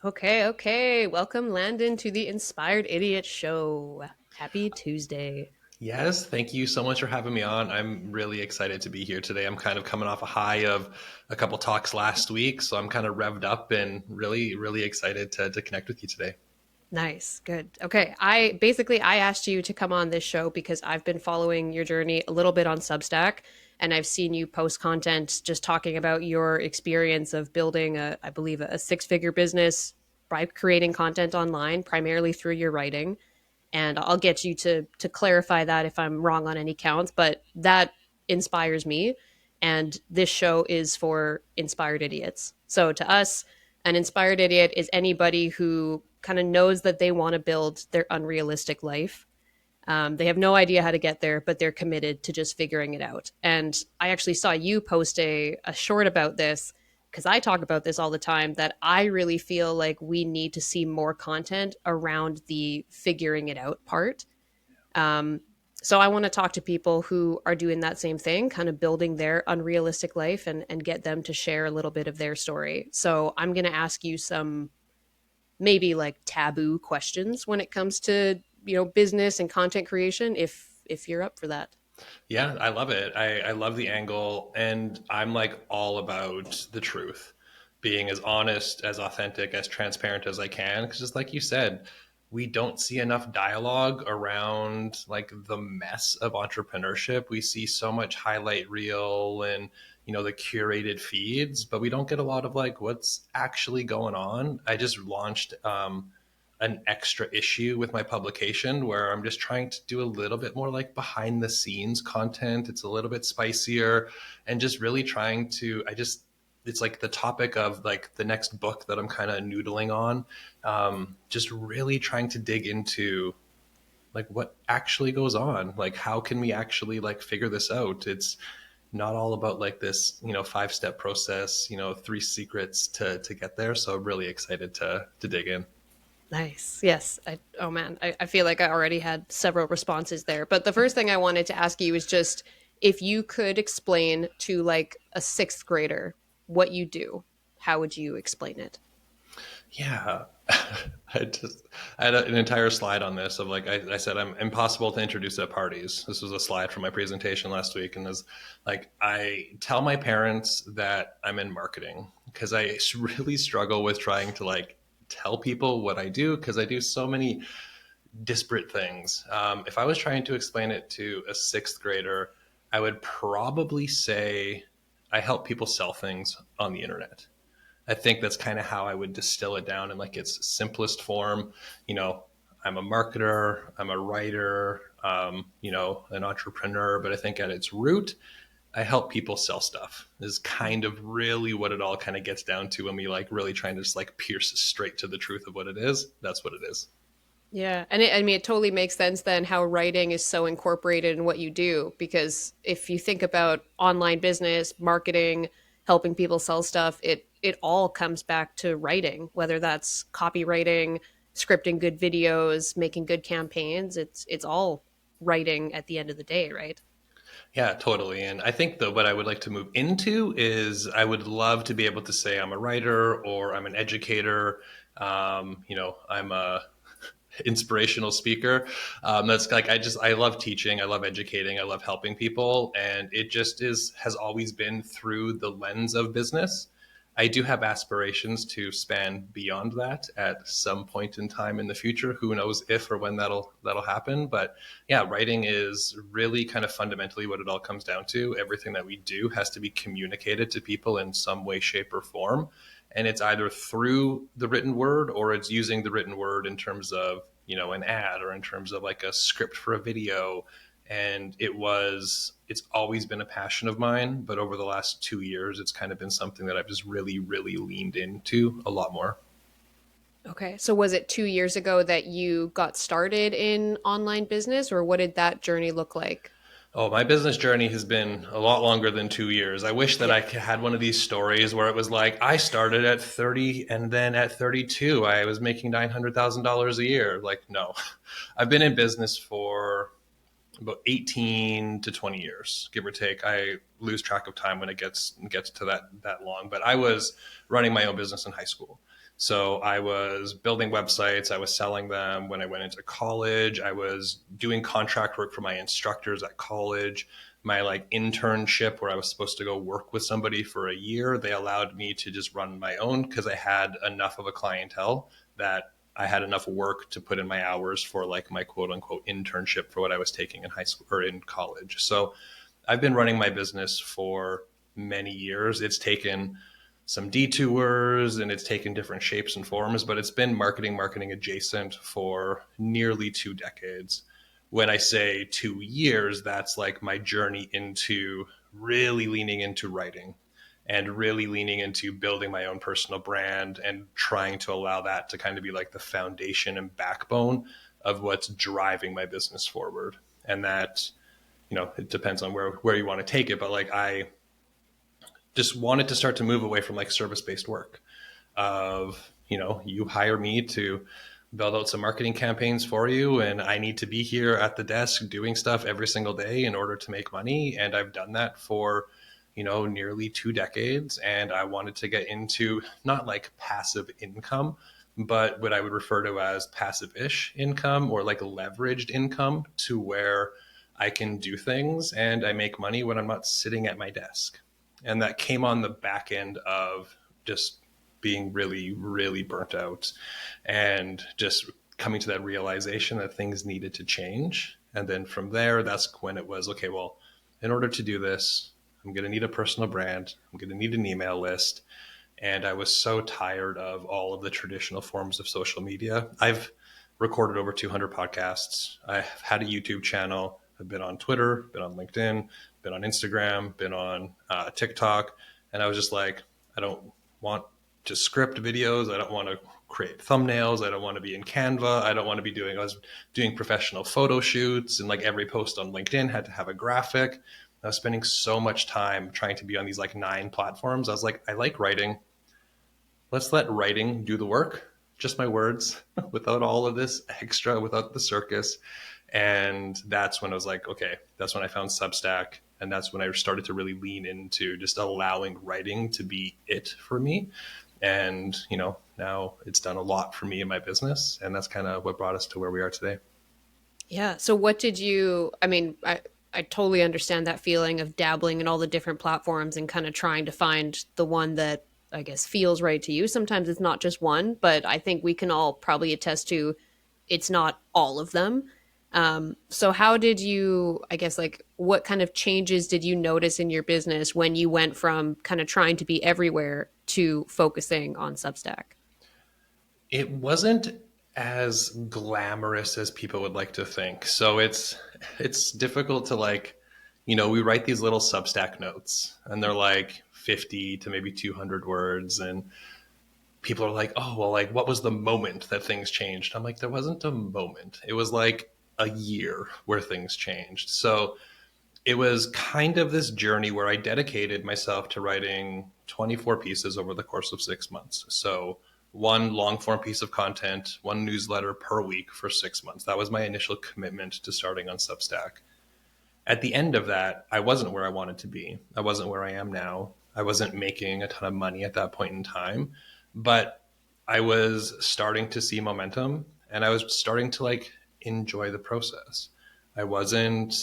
Okay. Welcome, Landon, to the Inspired Idiot Show. Happy Tuesday. Yes, thank you so much for having me on. I'm really excited to be here today. I'm kind of coming off a high of a couple talks last week, so I'm kind of revved up and really excited to connect with you today. Nice. Good. Okay. I asked you to come on this show because I've been following your journey a little bit on Substack, and I've seen you post content just talking about your experience of building I believe, a six-figure business by creating content online, primarily through your writing. And I'll get you to clarify that if I'm wrong on any counts, but that inspires me. And this show is for inspired idiots. So to us, an inspired idiot is anybody who kind of knows that they want to build their unrealistic life. They have no idea how to get there, but they're committed to just figuring it out. And I actually saw you post a short about this because I talk about this all the time that I really feel like we need to see more content around the figuring it out part. Um, so I want to talk to people who are doing that same thing, kind of building their unrealistic life and get them to share a little bit of their story. So I'm going to ask you some maybe like taboo questions when it comes to business and content creation if you're up for that. Yeah, I love it. I love the angle, and I'm like all about the truth, being as honest, as authentic, as transparent as I can. Because just like you said, we don't see enough dialogue around like the mess of entrepreneurship. We see so much highlight reel and the curated feeds, but we don't get a lot of like what's actually going on. I just launched an extra issue with my publication where I'm just trying to do a little bit more like behind the scenes content. It's a little bit spicier and just really trying to, it's like the topic of like the next book that I'm kind of noodling on. Just really trying to dig into like what actually goes on. Like, how can we actually like figure this out? It's not all about like this, 5-step process, three secrets to get there. So I'm really excited to dig in. Nice. Yes. Oh man, I feel like I already had several responses there. But the first thing I wanted to ask you is just if you could explain to like a sixth grader what you do, how would you explain it? Yeah. I just I had an entire slide on this of like I said I'm impossible to introduce at parties. This was a slide from my presentation last week, and is like I tell my parents that I'm in marketing because I really struggle with trying to like tell people what I do because I do so many disparate things. If I was trying to explain it to a sixth grader, I would probably say I help people sell things on the internet. I think that's kind of how I would distill it down in like its simplest form. You know, I'm a marketer, I'm a writer, an entrepreneur, but I think at its root, I help people sell stuff is kind of really what it all kind of gets down to when we like really trying to just like pierce straight to the truth of what it is. That's what it is. Yeah, and I mean, it totally makes sense then how writing is so incorporated in what you do. Because if you think about online business, marketing, helping people sell stuff, it all comes back to writing, whether that's copywriting, scripting good videos, making good campaigns. It's all writing at the end of the day, right? Yeah, totally. And I think that what I would like to move into is I would love to be able to say I'm a writer or I'm an educator. I'm a inspirational speaker. That's like I love teaching, I love educating, I love helping people, and it just has always been through the lens of business. I do have aspirations to span beyond that at some point in time in the future. Who knows if or when that'll happen? But yeah, writing is really kind of fundamentally what it all comes down to. Everything that we do has to be communicated to people in some way, shape, or form. And it's either through the written word or it's using the written word in terms of, an ad or in terms of like a script for a video. And it's always been a passion of mine, but over the last 2 years it's kind of been something that I've just really leaned into a lot more. Okay. So was it 2 years ago that you got started in online business, or what did that journey look like? Oh, my business journey has been a lot longer than 2 years. I wish that Yeah. I had one of these stories where it was like I started at 30 and then at 32 I was making $900,000 a year. Like, no, I've been in business for about 18 to 20 years, give or take. I lose track of time when it gets to that long. But I was running my own business in high school. So I was building websites, I was selling them when I went into college. I was doing contract work for my instructors at college. My like internship where I was supposed to go work with somebody for a year, they allowed me to just run my own because I had enough of a clientele that I had enough work to put in my hours for like my quote unquote internship for what I was taking in high school or in college. So I've been running my business for many years. It's taken some detours and it's taken different shapes and forms, but it's been marketing adjacent for nearly 2 decades. When I say 2 years, that's like my journey into really leaning into writing and really leaning into building my own personal brand and trying to allow that to kind of be like the foundation and backbone of what's driving my business forward. And that, it depends on where you want to take it. But like, I just wanted to start to move away from like service-based work of, you hire me to build out some marketing campaigns for you, and I need to be here at the desk doing stuff every single day in order to make money. And I've done that for, nearly 2 decades. And I wanted to get into not like passive income, but what I would refer to as passive-ish income or like leveraged income, to where I can do things and I make money when I'm not sitting at my desk. And that came on the back end of just being really, really burnt out and just coming to that realization that things needed to change. And then from there, that's when it was, okay, well, in order to do this, I'm going to need a personal brand. I'm going to need an email list. And I was so tired of all of the traditional forms of social media. I've recorded over 200 podcasts. I've had a YouTube channel. I've been on Twitter, been on LinkedIn, been on Instagram, been on TikTok. And I was just like, I don't want to script videos. I don't want to create thumbnails. I don't want to be in Canva. I was doing professional photo shoots, and like every post on LinkedIn had to have a graphic. I was spending so much time trying to be on these like 9 platforms. I was like, I like writing. Let's let writing do the work, just my words, without all of this extra, without the circus. And that's when I was like, okay, that's when I found Substack. And that's when I started to really lean into just allowing writing to be it for me. And, now it's done a lot for me in my business. And that's kind of what brought us to where we are today. Yeah. So what did you, I mean, I totally understand that feeling of dabbling in all the different platforms and kind of trying to find the one that I guess feels right to you. Sometimes it's not just one, but I think we can all probably attest to it's not all of them. So how did you, I guess, like what kind of changes did you notice in your business when you went from kind of trying to be everywhere to focusing on Substack? It wasn't as glamorous as people would like to think. So it's difficult to like, we write these little Substack notes and they're like 50 to maybe 200 words, and people are like, "Oh, well, like what was the moment that things changed?" I'm like, there wasn't a moment. It was like a year where things changed. So it was kind of this journey where I dedicated myself to writing 24 pieces over the course of 6 months. So one long form piece of content, one newsletter per week for 6 months. That was my initial commitment to starting on Substack. At the end of that, I wasn't where I wanted to be. I wasn't where I am now. I wasn't making a ton of money at that point in time, but I was starting to see momentum and I was starting to like enjoy the process. I wasn't,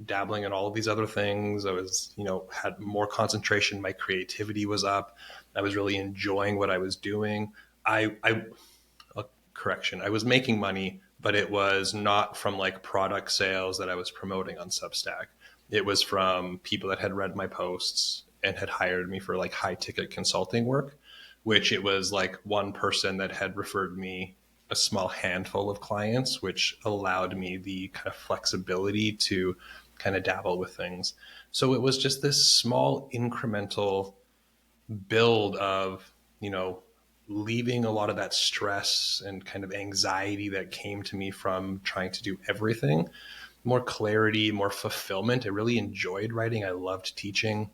dabbling in all of these other things. I was, had more concentration. My creativity was up. I was really enjoying what I was doing. I correction, I was making money, but it was not from like product sales that I was promoting on Substack. It was from people that had read my posts and had hired me for like high ticket consulting work, which it was like one person that had referred me a small handful of clients, which allowed me the kind of flexibility to kind of dabble with things. So it was just this small incremental build of, leaving a lot of that stress and kind of anxiety that came to me from trying to do everything, more clarity, more fulfillment. I really enjoyed writing. I loved teaching.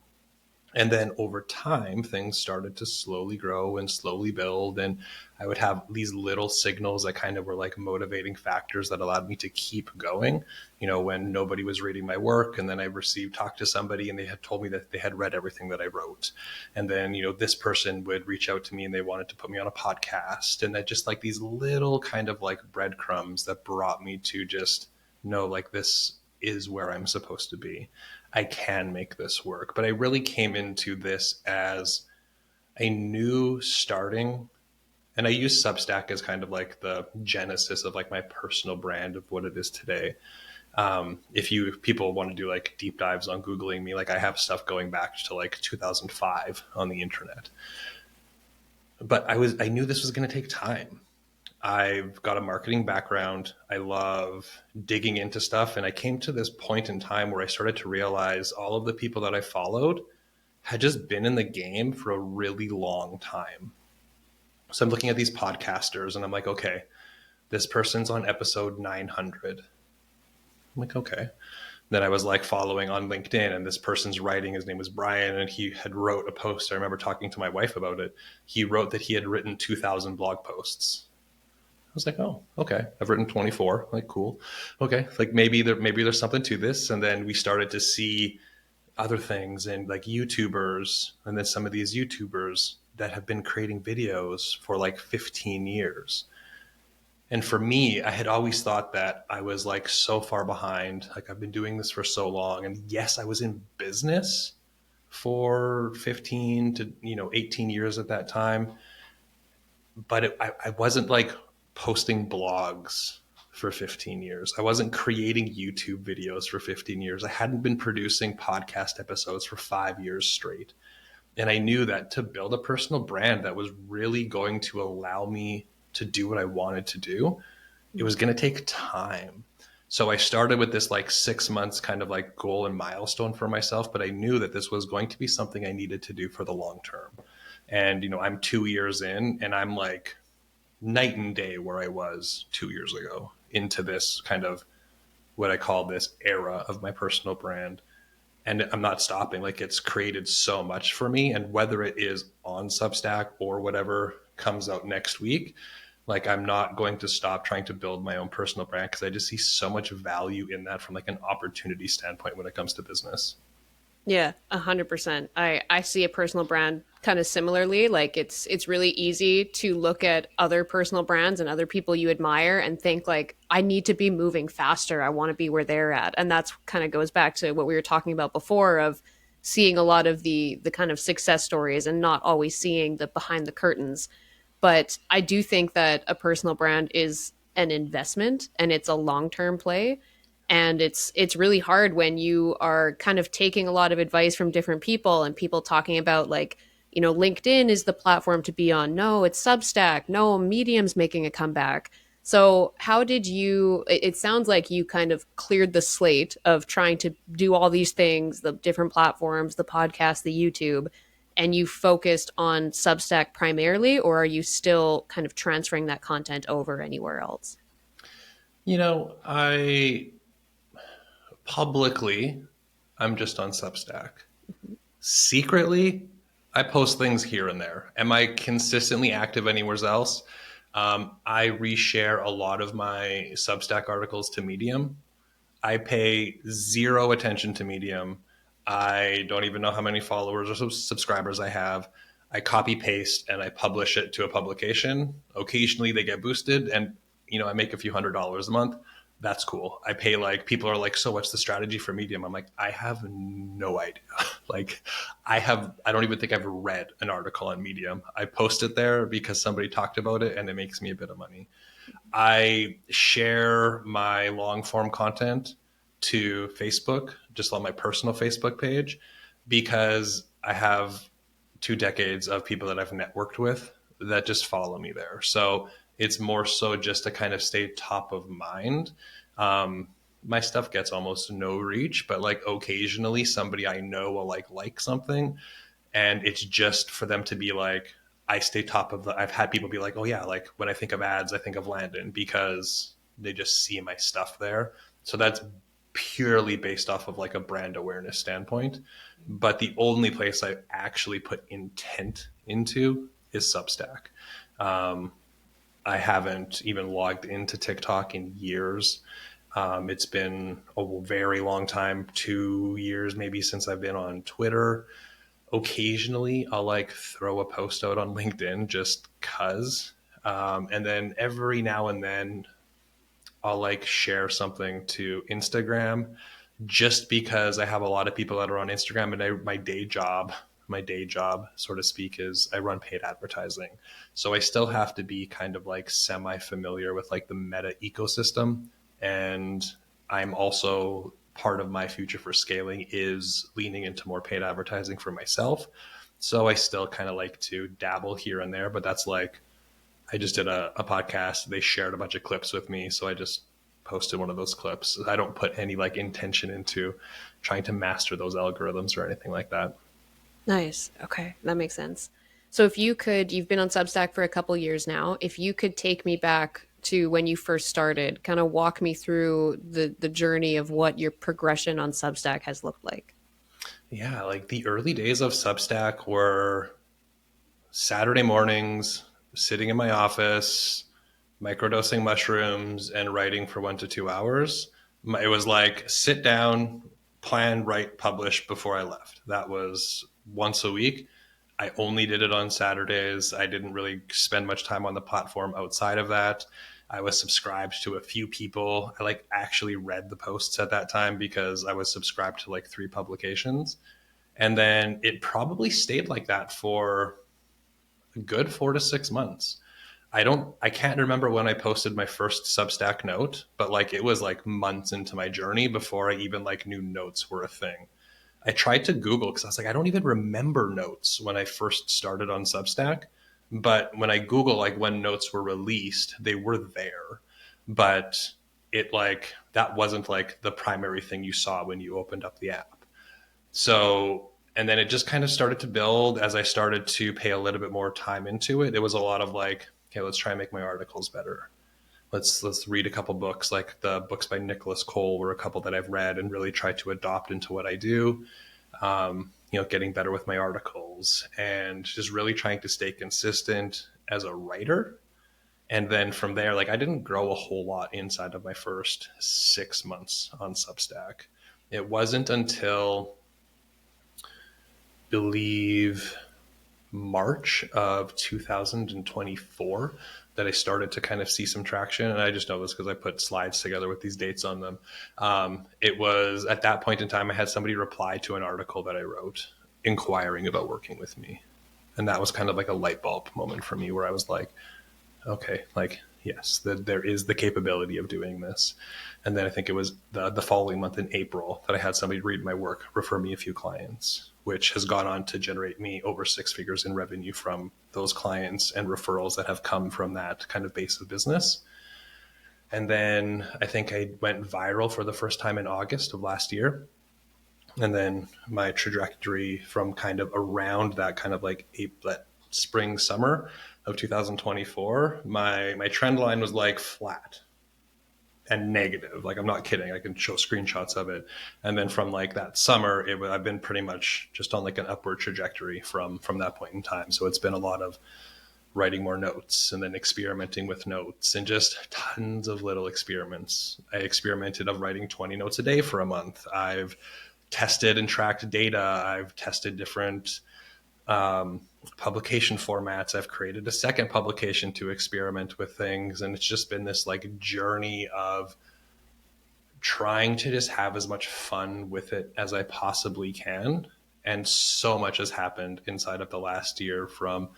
And then over time, things started to slowly grow and slowly build. And I would have these little signals that kind of were like motivating factors that allowed me to keep going. When nobody was reading my work, and then I talked to somebody and they had told me that they had read everything that I wrote. And then, this person would reach out to me and they wanted to put me on a podcast. And that just like these little kind of like breadcrumbs that brought me to just know like this is where I'm supposed to be. I can make this work. But I really came into this as a new starting. And I use Substack as kind of like the genesis of like my personal brand of what it is today. If people want to do like deep dives on Googling me, like I have stuff going back to like 2005 on the internet. But I knew this was going to take time. I've got a marketing background. I love digging into stuff. And I came to this point in time where I started to realize all of the people that I followed had just been in the game for a really long time. So I'm looking at these podcasters and I'm like, okay, this person's on episode 900. I'm like, okay. Then I was like following on LinkedIn, and this person's writing, his name was Brian, and he had wrote a post. I remember talking to my wife about it. He wrote that he had written 2,000 blog posts. I was like, oh, okay. I've written 24. Like, cool. Okay. Like maybe there's something to this. And then we started to see other things and like YouTubers, and then some of these YouTubers that have been creating videos for like 15 years. And for me, I had always thought that I was like so far behind. Like I've been doing this for so long. And yes, I was in business for 15 to 18 years at that time, but I wasn't like posting blogs for 15 years. I wasn't creating YouTube videos for 15 years. I hadn't been producing podcast episodes for 5 years straight. And I knew that to build a personal brand that was really going to allow me to do what I wanted to do, it was going to take time. So I started with this like 6 months kind of like goal and milestone for myself, but I knew that this was going to be something I needed to do for the long term. And, I'm 2 years in, and I'm like night and day where I was 2 years ago into this kind of what I call this era of my personal brand. And I'm not stopping. Like it's created so much for me. And whether it is on Substack or whatever comes out next week, like I'm not going to stop trying to build my own personal brand, because I just see so much value in that from like an opportunity standpoint when it comes to business. Yeah, 100%. I see a personal brand kind of similarly. Like it's really easy to look at other personal brands and other people you admire and think like, I need to be moving faster. I want to be where they're at. And that's kind of goes back to what we were talking about before of seeing a lot of the kind of success stories and not always seeing the behind the curtains. But I do think that a personal brand is an investment and it's a long-term play, and it's really hard when you are kind of taking a lot of advice from different people and people talking about like, LinkedIn is the platform to be on. No, it's Substack. No, Medium's making a comeback. So how did you, it sounds like you kind of cleared the slate of trying to do all these things, the different platforms, the podcast, the YouTube, and you focused on Substack primarily, or are you still kind of transferring that content over anywhere else? I publicly, I'm just on Substack. Secretly, I post things here and there. Am I consistently active anywhere else? I reshare a lot of my Substack articles to Medium. I pay zero attention to Medium. I don't even know how many followers or subscribers I have. I copy paste and I publish it to a publication. Occasionally they get boosted, and I make a few $100s a month. That's cool. I pay like people are like, so what's the strategy for Medium? I'm like, I have no idea. Like I don't even think I've read an article on Medium. I post it there because somebody talked about it and it makes me a bit of money. I share my long form content to Facebook, just on my personal Facebook page, because I have 2 decades of people that I've networked with that just follow me there. So it's more so just to kind of stay top of mind. My stuff gets almost no reach, but like occasionally somebody I know will like something, and it's just for them to be like, I stay top of the. I've had people be like, oh yeah, like when I think of ads, I think of Landon, because they just see my stuff there. So that's purely based off of like a brand awareness standpoint. But the only place I actually put intent into is Substack. Um, I haven't even logged into TikTok in years. It's been a very long time, 2 years maybe, since I've been on Twitter. Occasionally, I'll like throw a post out on LinkedIn just cuz. And then every now and then, I'll like share something to Instagram just because I have a lot of people that are on Instagram, and my day job, so to speak, is I run paid advertising. So I still have to be kind of like semi familiar with like the meta ecosystem. And I'm also, part of my future for scaling is leaning into more paid advertising for myself. So I still kind of like to dabble here and there, but that's like, I just did a podcast. They shared a bunch of clips with me. So I just posted one of those clips. I don't put any like intention into trying to master those algorithms or anything like that. Nice. Okay, that makes sense. So if you could, you've been on Substack for a couple years now. If you could take me back to when you first started, kind of walk me through the journey of what your progression on Substack has looked like. Yeah, like the early days of Substack were Saturday mornings, sitting in my office, microdosing mushrooms, and writing for 1 to 2 hours. It was like sit down, plan, write, publish before I left. That was once a week. I only did it on Saturdays. I didn't really spend much time on the platform outside of that. I was subscribed to a few people. I like actually read the posts at that time because I was subscribed to like 3 publications. And then it probably stayed like that for a good 4 to 6 months. I can't remember when I posted my first Substack note, but like it was like months into my journey before I even like knew notes were a thing. I tried to Google because I was like, I don't even remember notes when I first started on Substack. But when I Google like when notes were released, they were there. But it like that wasn't like the primary thing you saw when you opened up the app. So, and then it just kind of started to build as I started to pay a little bit more time into it. It was a lot of like, okay, let's try and make my articles better. Let's read a couple books. Like the books by Nicholas Cole were a couple that I've read and really tried to adopt into what I do. Getting better with my articles and just really trying to stay consistent as a writer. And then from there, like I didn't grow a whole lot inside of my first 6 months on Substack. It wasn't until believe March of 2024 that I started to kind of see some traction. And I just know this because I put slides together with these dates on them. It was at that point in time, I had somebody reply to an article that I wrote inquiring about working with me. And that was kind of like a light bulb moment for me where I was like, okay, like, yes, there is the capability of doing this. And then I think it was the following month in April that I had somebody read my work, refer me a few clients, which has gone on to generate me over 6 figures in revenue from those clients and referrals that have come from that kind of base of business. And then I think I went viral for the first time in August of last year. And then my trajectory from kind of around that kind of like that spring, summer of 2024, my trend line was like flat and negative. Like I'm not kidding. I can show screenshots of it. And then from like that summer, I've been pretty much just on like an upward trajectory from that point in time. So it's been a lot of writing more notes and then experimenting with notes and just tons of little experiments. I experimented of writing 20 notes a day for a month. I've tested and tracked data. I've tested different publication formats. I've created a second publication to experiment with things. And it's just been this like journey of trying to just have as much fun with it as I possibly can. And so much has happened inside of the last year, from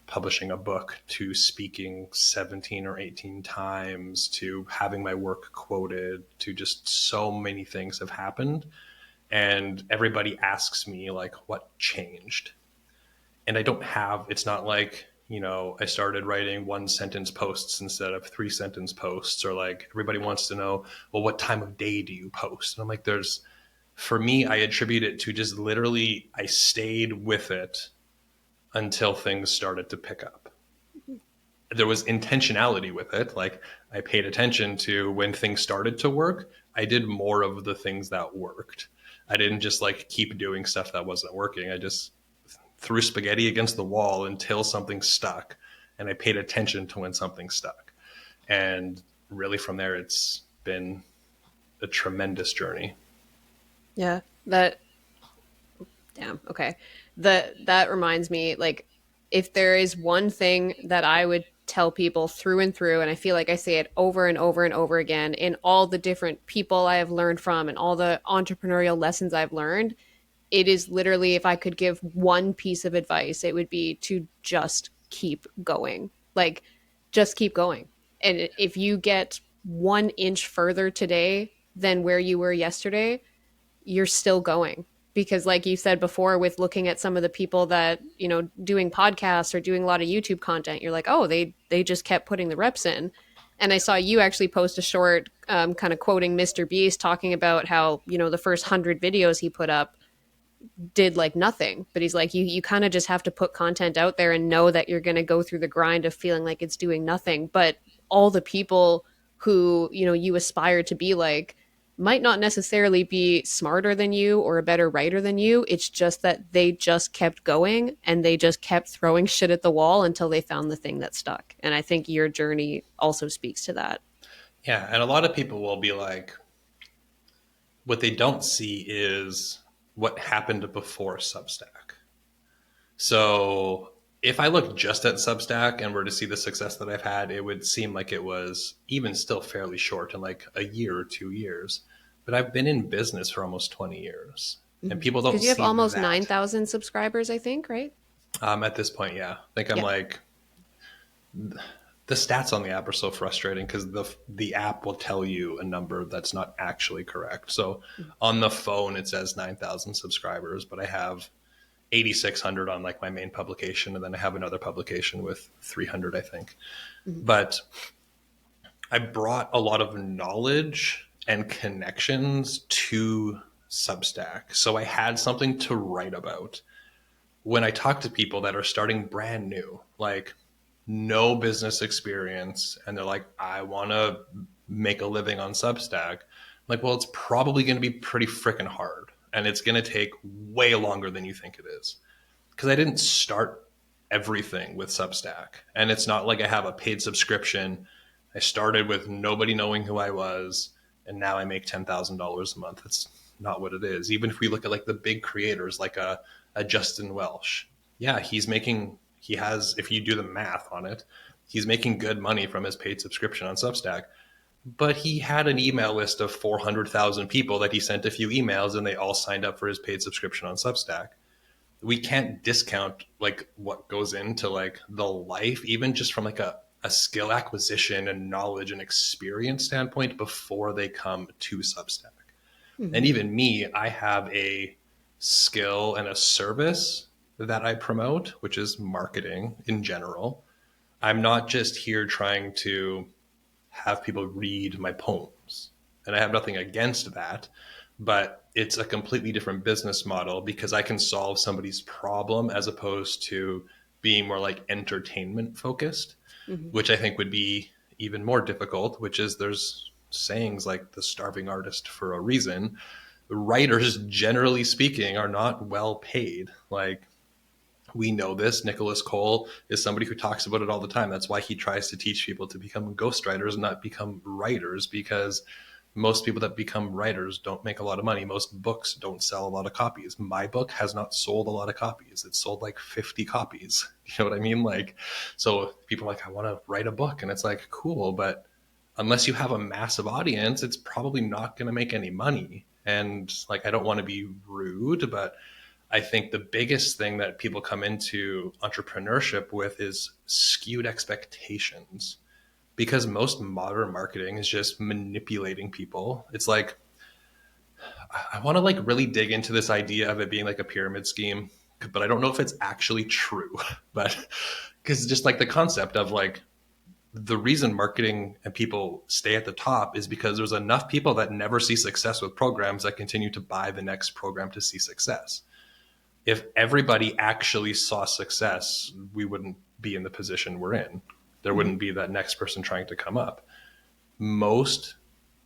publishing a book to speaking 17 or 18 times to having my work quoted to just so many things have happened. And everybody asks me like, what changed? And I don't have, it's not like, I started writing 1 sentence posts instead of 3 sentence posts, or like everybody wants to know, well, what time of day do you post? And I'm like, for me, I attribute it to just literally, I stayed with it until things started to pick up. there was intentionality with it. Like I paid attention to when things started to work. I did more of the things that worked. I didn't just like keep doing stuff that wasn't working. I just threw spaghetti against the wall until something stuck. And I paid attention to when something stuck. And really from there, it's been a tremendous journey. Yeah. That damn. Okay. That reminds me, like, if there is one thing that I would tell people through and through, and I feel like I say it over and over and over again in all the different people I have learned from and all the entrepreneurial lessons I've learned, it is literally, if I could give one piece of advice, it would be to just keep going. Like, just keep going. And if you get 1 inch further today than where you were yesterday, you're still going. Because like you said before, with looking at some of the people that, doing podcasts or doing a lot of YouTube content, you're like, oh, they just kept putting the reps in. And I saw you actually post a short, kind of quoting Mr. Beast, talking about how, the first 100 videos he put up did like nothing. But he's like, you kind of just have to put content out there and know that you're going to go through the grind of feeling like it's doing nothing. But all the people who, you aspire to be like, might not necessarily be smarter than you or a better writer than you. It's just that they just kept going and they just kept throwing shit at the wall until they found the thing that stuck. And I think your journey also speaks to that. Yeah. And a lot of people will be like, what they don't see is what happened before Substack. So if I look just at Substack and were to see the success that I've had, it would seem like it was even still fairly short in like a year or 2 years. But I've been in business for almost 20 years and people don't Because you have see almost that. 9,000 subscribers, I think, right? At this point, yeah, I think I'm Yeah. like, the stats on the app are so frustrating because the app will tell you a number that's not actually correct. So on the phone it says 9,000 subscribers, but I have 8,600 on like my main publication, and then I have another publication with 300, I think. Mm-hmm. But I brought a lot of knowledge and connections to Substack, so I had something to write about. When I talk to people that are starting brand new, like no business experience, and they're like, I want to make a living on Substack. I'm like, well, it's probably going to be pretty freaking hard. And it's going to take way longer than you think it is. Because I didn't start everything with Substack. And it's not like I have a paid subscription. I started with nobody knowing who I was. And now I make $10,000 a month. That's not what it is. Even if we look at like the big creators, like a Justin Welsh. Yeah, he has, if you do the math on it, he's making good money from his paid subscription on Substack. But he had an email list of 400,000 people that he sent a few emails and they all signed up for his paid subscription on Substack. We can't discount like what goes into like the life, even just from like a skill acquisition and knowledge and experience standpoint before they come to Substack. And Mm-hmm. even me, I have a skill and a service that I promote, which is marketing in general. I'm not just here trying to have people read my poems. And I have nothing against that, but it's a completely different business model because I can solve somebody's problem as opposed to being more like entertainment focused, Mm-hmm. which I think would be even more difficult, which is there's sayings like the starving artist for a reason. Writers, generally speaking, are not well paid. Like, we know this. Nicholas Cole is somebody who talks about it all the time. That's why he tries to teach people to become ghostwriters and not become writers, because most people that become writers don't make a lot of money. Most books don't sell a lot of copies. My book has not sold a lot of copies. It sold like 50 copies. You know what I mean? Like, so people are like, I want to write a book. And it's like, cool. But unless you have a massive audience, it's probably not going to make any money. And like, I don't want to be rude, but I think the biggest thing that people come into entrepreneurship with is skewed expectations, because most modern marketing is just manipulating people. It's like, I want to like really dig into this idea of it being like a pyramid scheme, but I don't know if it's actually true. But because just like the concept of like, the reason marketing and people stay at the top is because there's enough people that never see success with programs that continue to buy the next program to see success. If everybody actually saw success, we wouldn't be in the position we're in. There Mm-hmm. wouldn't be that next person trying to come up. Most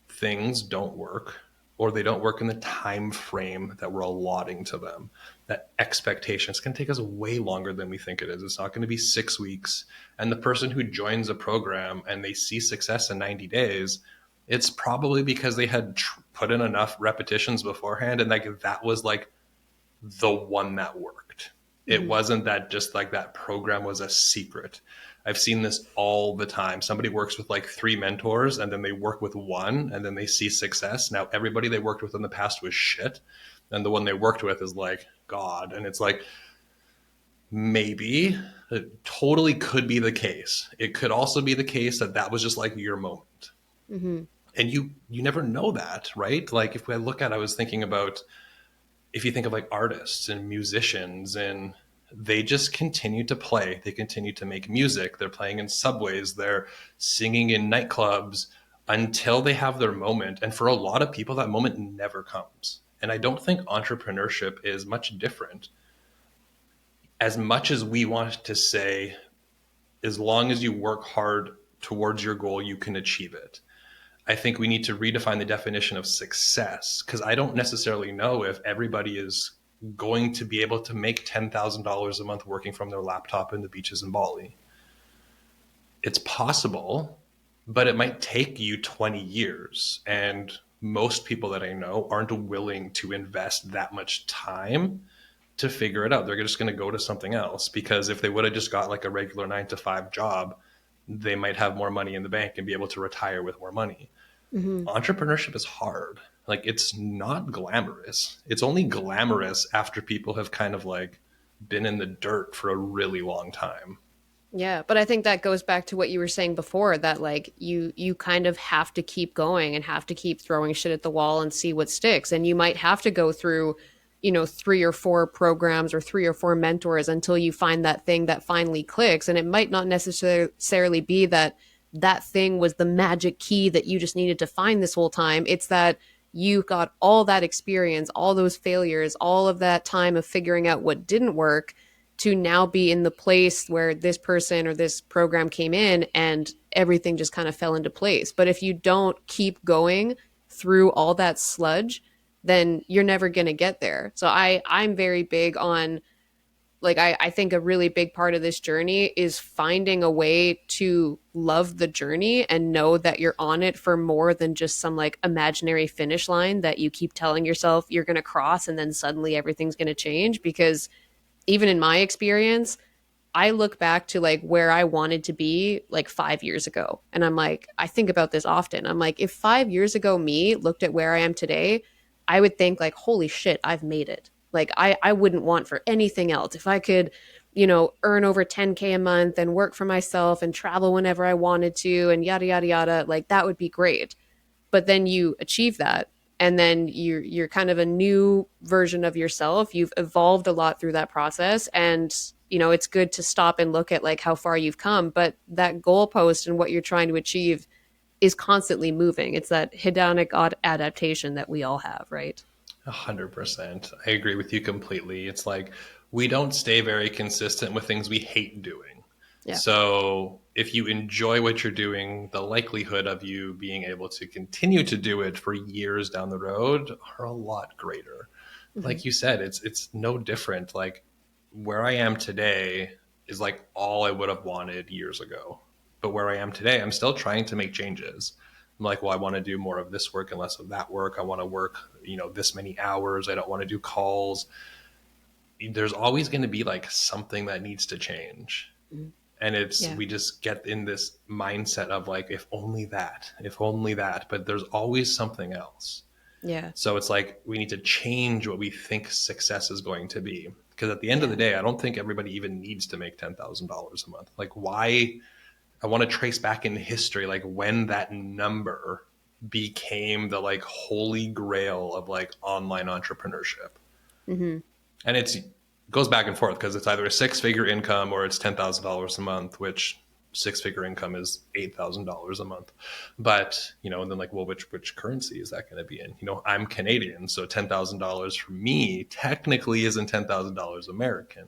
things don't work, or they don't work in the time frame that we're allotting to them. That expectation, it's going to take us way longer than we think it is. It's not going to be 6 weeks. And the person who joins a program and they see success in 90 days, it's probably because they had put in enough repetitions beforehand, and like that was like the one that worked. It Mm-hmm. wasn't that just like that program was a secret. I've seen this all the time. Somebody works with like 3 mentors, and then they work with one, and then they see success. Now everybody they worked with in the past was shit, and the one they worked with is like God. And it's like, maybe it totally could be the case. It could also be the case that that was just like your moment. Mm-hmm. And you never know that, right? Like if I look at, I was thinking about, if you think of like artists and musicians, and they just continue to play, they continue to make music, they're playing in subways, they're singing in nightclubs until they have their moment. And for a lot of people that moment never comes. And I don't think entrepreneurship is much different. As much as we want to say, as long as you work hard towards your goal, you can achieve it, I think we need to redefine the definition of success, because I don't necessarily know if everybody is going to be able to make $10,000 a month working from their laptop in the beaches in Bali. It's possible, but it might take you 20 years. And most people that I know aren't willing to invest that much time to figure it out. They're just going to go to something else, because if they would have just got like a regular 9 to 5 job, they might have more money in the bank and be able to retire with more money. Mm-hmm. Entrepreneurship is hard. Like, it's not glamorous. It's only glamorous after people have kind of like been in the dirt for a really long time. Yeah, but I think that goes back to what you were saying before, that like you kind of have to keep going and have to keep throwing shit at the wall and see what sticks. And you might have to go through, 3 or 4 programs or 3 or 4 mentors until you find that thing that finally clicks. And it might not necessarily be that that thing was the magic key that you just needed to find this whole time. It's that you got all that experience, all those failures, all of that time of figuring out what didn't work to now be in the place where this person or this program came in and everything just kind of fell into place. But if you don't keep going through all that sludge, then you're never going to get there. So I'm very big on, like, I think a really big part of this journey is finding a way to love the journey and know that you're on it for more than just some like imaginary finish line that you keep telling yourself you're going to cross and then suddenly everything's going to change. Because even in my experience, I look back to like where I wanted to be like 5 years ago. And I'm like, I think about this often. I'm like, if 5 years ago me looked at where I am today, I would think like, holy shit, I've made it. Like I wouldn't want for anything else. If I could, earn over 10K a month and work for myself and travel whenever I wanted to and yada, yada, yada, like that would be great. But then you achieve that, and then you're kind of a new version of yourself. You've evolved a lot through that process, and it's good to stop and look at like how far you've come, but that goalpost and what you're trying to achieve is constantly moving. It's that hedonic adaptation that we all have, right? 100%. I agree with you completely. It's like we don't stay very consistent with things we hate doing. Yeah. So if you enjoy what you're doing, the likelihood of you being able to continue to do it for years down the road are a lot greater. Mm-hmm. Like you said, it's no different. Like where I am today is like all I would have wanted years ago. But where I am today, I'm still trying to make changes. I'm like, well, I want to do more of this work and less of that work. I want to work, this many hours. I don't want to do calls. There's always going to be like something that needs to change. Mm-hmm. And Yeah. we just get in this mindset of like, if only that, but there's always something else. Yeah. So it's like we need to change what we think success is going to be. Because at the end of the Yeah. day, I don't think everybody even needs to make $10,000 a month. Like, why? I want to trace back in history, like when that number became the like holy grail of like online entrepreneurship. Mm-hmm. And it goes back and forth because it's either a 6-figure income or it's $10,000 a month, which 6-figure income is $8,000 a month. But, and then like, well, which currency is that going to be in? I'm Canadian, so $10,000 for me technically isn't $10,000 American.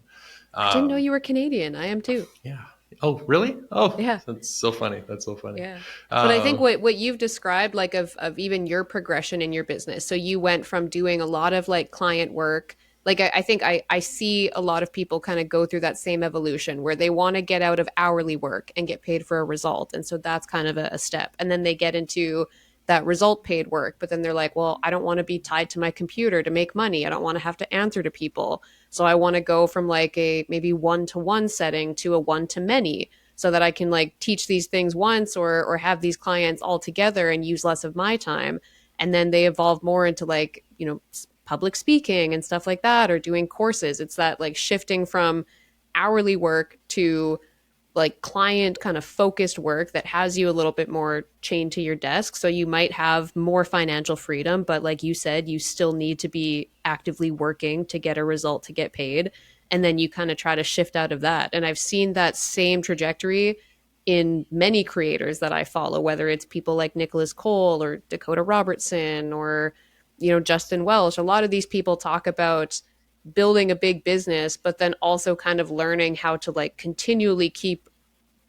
I didn't know Um, you were Canadian. I am too. yeah. Oh, really? Oh, Yeah. that's so funny. That's so funny. Yeah. But I think Um, what you've described, like of even your progression in your business. So you went from doing a lot of like client work. Like I think I see a lot of people kind of go through that same evolution where they want to get out of hourly work and get paid for a result. And so that's kind of a step. And then they get into that result paid work. But then they're like, well, I don't want to be tied to my computer to make money. I don't want to have to answer to people. So I want to go from like a maybe one to one setting to a one to many so that I can like teach these things once or have these clients all together and use less of my time. And then they evolve more into like, you know, public speaking and stuff like that or doing courses. It's that like shifting from hourly work to like client kind of focused work that has you a little bit more chained to your desk. So you might have more financial freedom, but like you said, you still need to be actively working to get a result to get paid. And then you kind of try to shift out of that. And I've seen that same trajectory in many creators that I follow, whether it's people like Nicholas Cole or Dakota Robertson or, you know, Justin Welsh. A lot of these people talk about building a big business, but then also kind of learning how to like continually keep,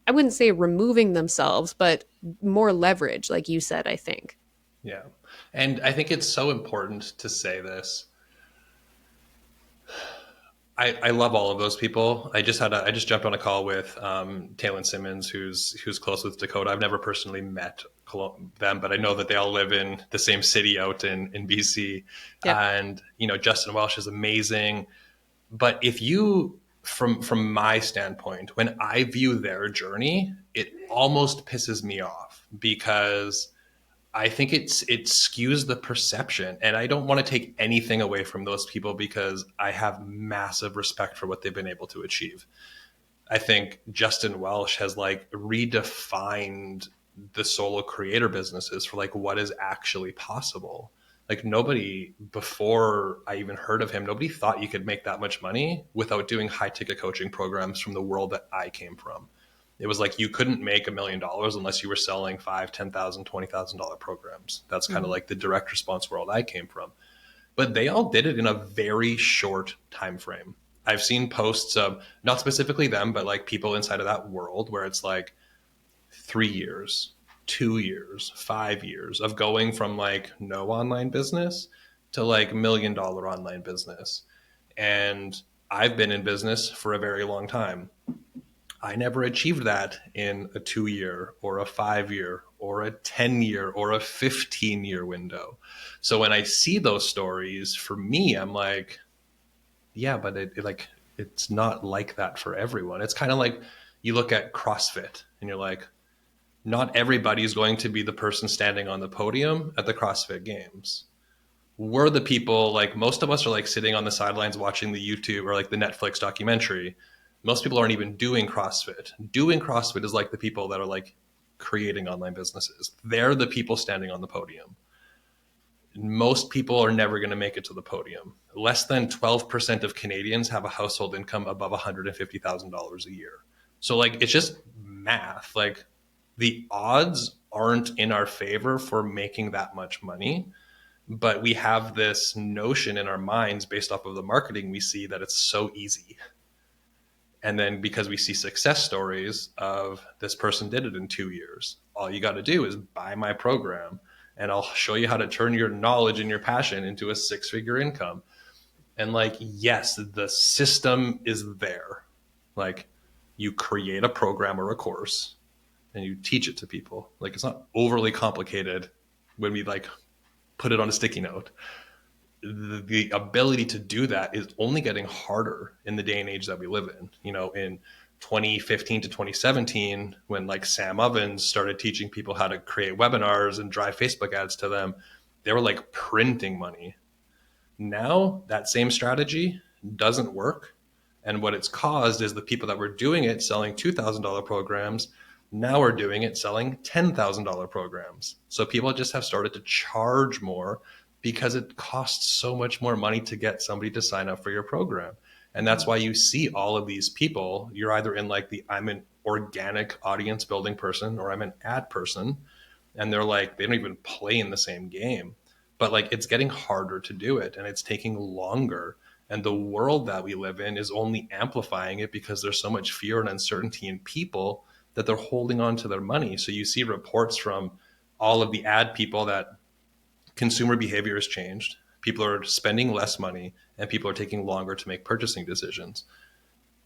I wouldn't say removing themselves, but more leverage, like you said, I think. yeah. And I think it's so important to say this. I love all of those people. I just jumped on a call with Taylor Simmons, who's close with Dakota. I've never personally met them, but I know that they all live in the same city out in BC. Yep. And you know, Justin Welsh is amazing. But if you, from my standpoint, when I view their journey, it almost pisses me off because I think it skews the perception, and I don't want to take anything away from those people because I have massive respect for what they've been able to achieve. I think Justin Welsh has like redefined the solo creator businesses for like what is actually possible. Like nobody before I even heard of him, nobody thought you could make that much money without doing high ticket coaching programs from the world that I came from. It was like you couldn't make $1 million unless you were selling five, $10,000, $20,000 programs. That's kind of Mm-hmm. like the direct response world I came from. But they all did it in a very short time frame. I've seen posts of not specifically them, but like people inside of that world where it's like 3 years, 2 years, 5 years of going from like no online business to like $1 million online business. And I've been in business for a very long time. I never achieved that in a 2 year or a 5 year or a 10 year or a 15-year window. So when I see those stories, for me, I'm like, yeah, but it's not like that for everyone. It's kind of like you look at CrossFit and you're like, not everybody's going to be the person standing on the podium at the CrossFit games. We're the people, like most of us are like sitting on the sidelines watching the YouTube or like the Netflix documentary. Most people aren't even doing CrossFit. Doing CrossFit is like the people that are like creating online businesses. They're the people standing on the podium. Most people are never going to make it to the podium. Less than 12% of Canadians have a household income above $150,000 a year. So, like, it's just math. Like, the odds aren't in our favor for making that much money, but we have this notion in our minds based off of the marketing we see that it's so easy. And then because we see success stories of this person did it in 2 years, all you got to do is buy my program and I'll show you how to turn your knowledge and your passion into a 6 figure income. And like, yes, the system is there. Like, you create a program or a course and you teach it to people. Like, it's not overly complicated when we like put it on a sticky note. The ability to do that is only getting harder in the day and age that we live in. You know, in 2015 to 2017, when like Sam Ovens started teaching people how to create webinars and drive Facebook ads to them, they were like printing money. Now that same strategy doesn't work. And what it's caused is the people that were doing it selling $2,000 programs now are doing it selling $10,000 programs. So people just have started to charge more because it costs so much more money to get somebody to sign up for your program. And that's why you see all of these people. You're either in like the I'm an organic audience building person or I'm an ad person. And they're like, they don't even play in the same game. But like it's getting harder to do it and it's taking longer. And the world that we live in is only amplifying it because there's so much fear and uncertainty in people that they're holding on to their money. So you see reports from all of the ad people that consumer behavior has changed. People are spending less money and people are taking longer to make purchasing decisions.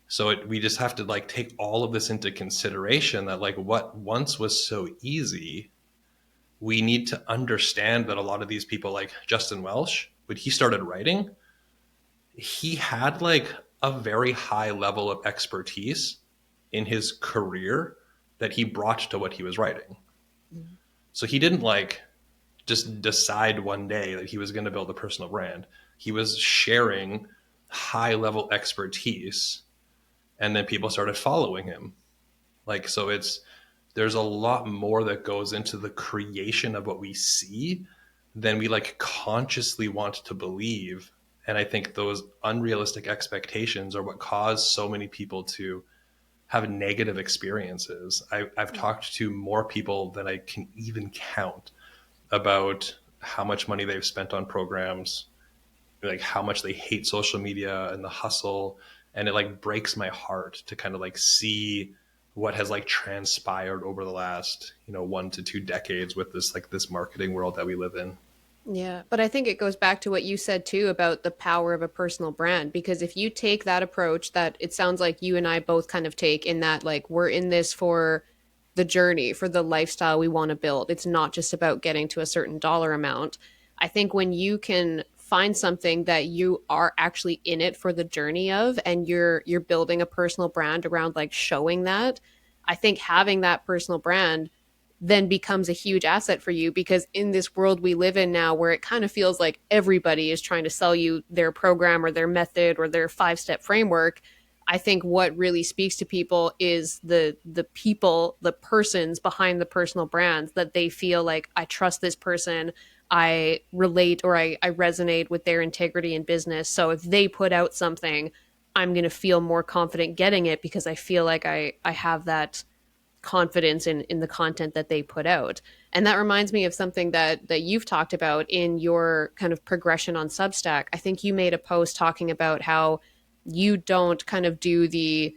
So we just have to like take all of this into consideration, that like what once was so easy, we need to understand that a lot of these people, like Justin Welsh, when he started writing, he had like a very high level of expertise in his career that he brought to what he was writing. So he didn't like just decide one day that he was going to build a personal brand. He was sharing high level expertise, and then people started following him. Like, so there's a lot more that goes into the creation of what we see than we like consciously want to believe. And I think those unrealistic expectations are what cause so many people to have negative experiences. I've talked to more people than I can even count about how much money they've spent on programs, like how much they hate social media and the hustle. And it like breaks my heart to kind of like see what has like transpired over the last, 1 to 2 decades with this like this marketing world that we live in. Yeah, but I think it goes back to what you said too about the power of a personal brand. Because if you take that approach that it sounds like you and I both kind of take, in that like we're in this for the journey, for the lifestyle we want to build, it's not just about getting to a certain dollar amount. I think when you can find something that you are actually in it for the journey of, and you're building a personal brand around like showing that, I think having that personal brand then becomes a huge asset for you, because in this world we live in now where it kind of feels like everybody is trying to sell you their program or their method or their 5-step framework. I think what really speaks to people is the people, the persons behind the personal brands, that they feel like, I trust this person, I relate, or I resonate with their integrity in business. So if they put out something, I'm going to feel more confident getting it because I feel like I have that confidence in the content that they put out. And that reminds me of something that you've talked about in your kind of progression on Substack. I think you made a post talking about how you don't kind of do the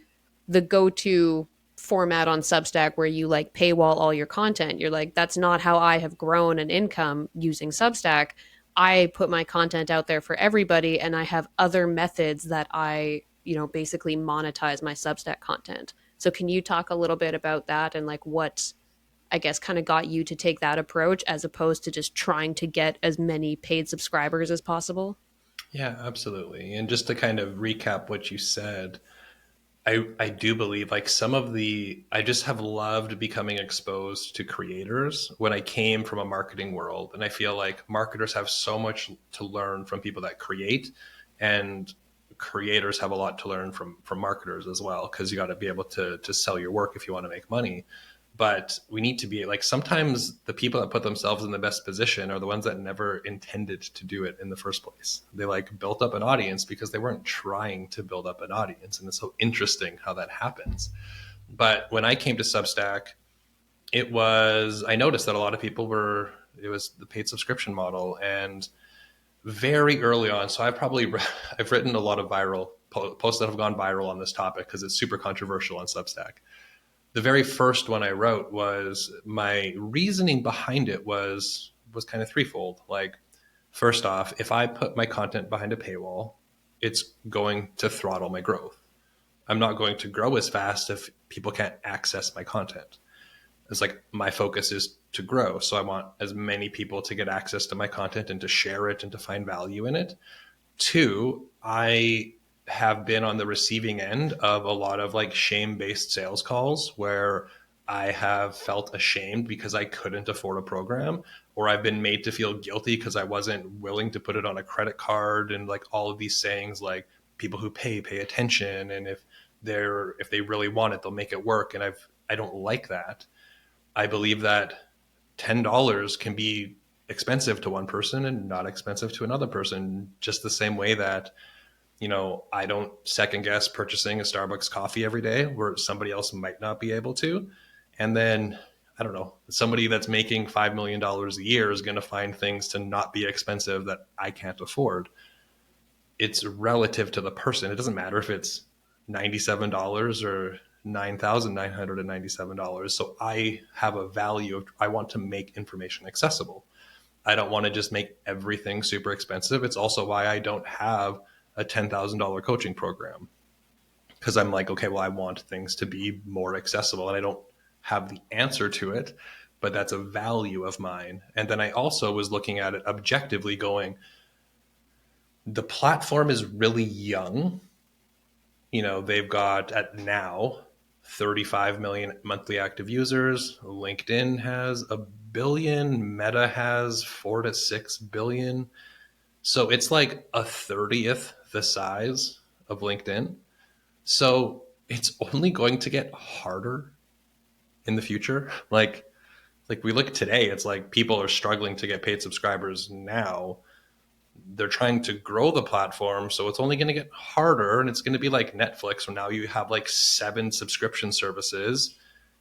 go-to format on Substack where you like paywall all your content. You're like, that's not how I have grown an income using Substack. I put my content out there for everybody, and I have other methods that I, basically monetize my Substack content. So can you talk a little bit about that and like what, I guess, kind of got you to take that approach as opposed to just trying to get as many paid subscribers as possible? Yeah, absolutely. And just to kind of recap what you said, I do believe like I just have loved becoming exposed to creators when I came from a marketing world. And I feel like marketers have so much to learn from people that create, and creators have a lot to learn from marketers as well, because you got to be able to sell your work if you want to make money. But we need to be like, sometimes the people that put themselves in the best position are the ones that never intended to do it in the first place. They like built up an audience because they weren't trying to build up an audience. And it's so interesting how that happens. But when I came to Substack, I noticed that a lot of people it was the paid subscription model. And very early on, so I've written a lot of posts that have gone viral on this topic because it's super controversial on Substack. The very first one I wrote, was my reasoning behind it was kind of threefold. Like, first off, if I put my content behind a paywall, it's going to throttle my growth. I'm not going to grow as fast if people can't access my content. It's like my focus is to grow. So I want as many people to get access to my content and to share it and to find value in it. Two, I have been on the receiving end of a lot of like shame-based sales calls where I have felt ashamed because I couldn't afford a program, or I've been made to feel guilty because I wasn't willing to put it on a credit card, and like all of these sayings like people who pay attention, and if they really want it, they'll make it work. And I don't like that. I believe that $10 can be expensive to one person and not expensive to another person, just the same way that, I don't second guess purchasing a Starbucks coffee every day where somebody else might not be able to. And then, I don't know, somebody that's making $5 million a year is going to find things to not be expensive that I can't afford. it's relative to the person. It doesn't matter if it's $97 or $9,997. So I have a value of, I want to make information accessible. I don't want to just make everything super expensive. It's also why I don't have a $10,000 coaching program, because I'm like, okay, well, I want things to be more accessible and I don't have the answer to it, but that's a value of mine. And then I also was looking at it objectively going, the platform is really young. You know, they've got at now 35 million monthly active users. LinkedIn has a billion. Meta has 4 to 6 billion. So it's like a 30th the size of LinkedIn. So it's only going to get harder in the future. Like we look today, it's like people are struggling to get paid subscribers now. They're trying to grow the platform, so it's only going to get harder, and it's going to be like Netflix, where now you have like 7 subscription services.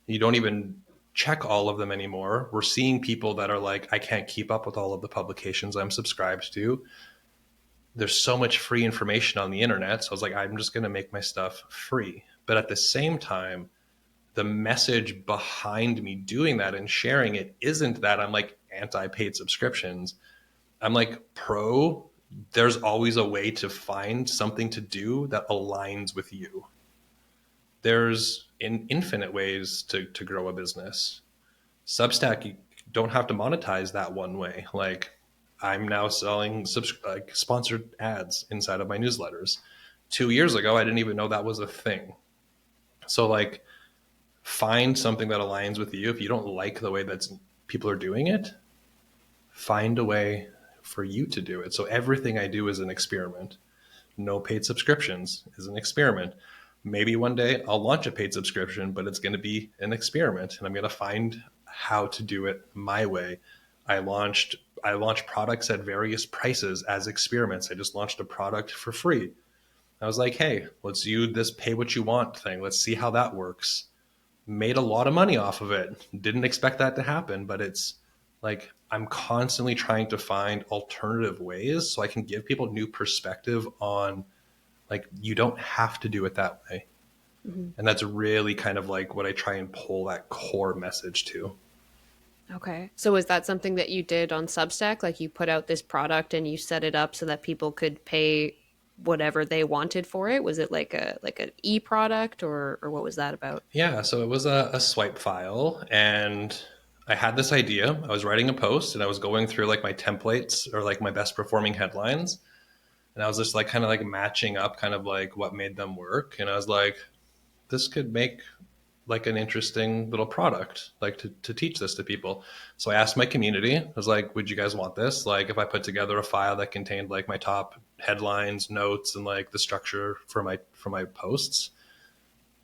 You don't even check all of them anymore. We're seeing people that are like, I can't keep up with all of the publications I'm subscribed to. There's so much free information on the internet, so I was like, I'm just going to make my stuff free. But at the same time, the message behind me doing that and sharing it isn't that I'm like anti-paid subscriptions. I'm like pro, there's always a way to find something to do that aligns with you. There's infinite ways to grow a business. Substack, you don't have to monetize that one way. Like I'm now selling like sponsored ads inside of my newsletters. 2 years ago, I didn't even know that was a thing. So like find something that aligns with you. If you don't like the way that people are doing it, find a way for you to do it. So everything I do is an experiment. No paid subscriptions is an experiment. Maybe one day I'll launch a paid subscription, but it's going to be an experiment and I'm going to find how to do it my way. I launched products at various prices as experiments. I just launched a product for free. I was like, hey, let's do this pay what you want thing. Let's see how that works. Made a lot of money off of it. Didn't expect that to happen, but it's like I'm constantly trying to find alternative ways so I can give people new perspective on like you don't have to do it that way. Mm-hmm. And that's really kind of like what I try and pull that core message to. Okay. So is that something that you did on Substack? Like you put out this product and you set it up so that people could pay whatever they wanted for it? Was it like an e-product or what was that about? Yeah, so it was a swipe file, and I had this idea. I was writing a post and I was going through like my templates or like my best performing headlines. And I was just like kind of like matching up kind of like what made them work. And I was like, this could make like an interesting little product, like to teach this to people. So I asked my community, I was like, would you guys want this? Like if I put together a file that contained like my top headlines, notes, and like the structure for my posts.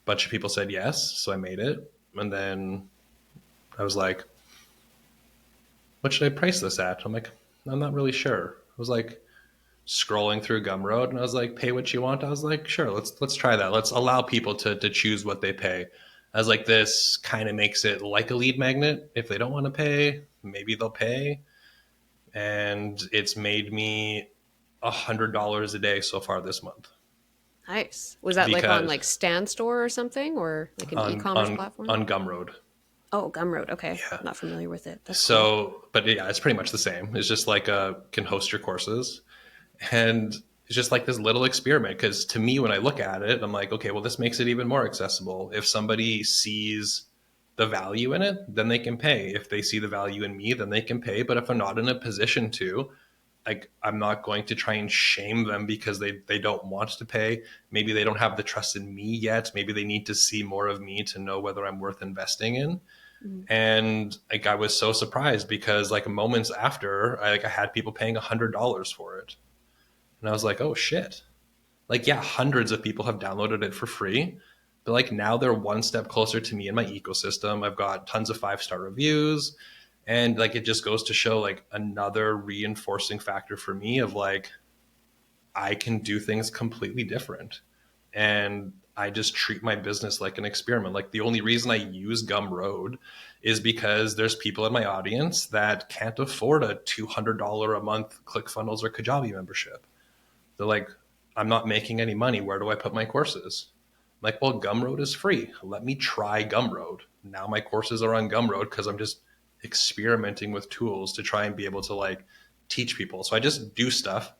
A bunch of people said yes. So I made it. And then I was like, what should I price this at? I'm like, I'm not really sure. I was like scrolling through Gumroad and I was like, pay what you want. I was like, sure, let's try that. Let's allow people to choose what they pay. I was like, this kind of makes it like a lead magnet. If they don't want to pay, maybe they'll pay. And it's made me $100 a day so far this month. Nice. Was that like on Because like Stan Store or something or like an on e-commerce on platform? on Gumroad. Oh, Gumroad. Okay. Yeah. Not familiar with it. That's cool. So, but yeah, it's pretty much the same. It's just like can host your courses. And it's just like this little experiment. Because to me, when I look at it, I'm like, okay, well, this makes it even more accessible. If somebody sees the value in it, then they can pay. If they see the value in me, then they can pay. But if they're not in a position to, like, I'm not going to try and shame them because they don't want to pay. Maybe they don't have the trust in me yet. Maybe they need to see more of me to know whether I'm worth investing in. Mm-hmm. And like I was so surprised because like moments after, I had people paying $100 for it. And I was like, oh shit. Like, yeah, hundreds of people have downloaded it for free. But like now they're one step closer to me in my ecosystem. I've got tons of 5-star reviews. And like it just goes to show like another reinforcing factor for me of like I can do things completely different. And I just treat my business like an experiment. Like the only reason I use Gumroad is because there's people in my audience that can't afford a $200 a month ClickFunnels or Kajabi membership. They're like, I'm not making any money. Where do I put my courses? I'm like, well, Gumroad is free. Let me try Gumroad. Now my courses are on Gumroad because I'm just experimenting with tools to try and be able to like teach people. So I just do stuff,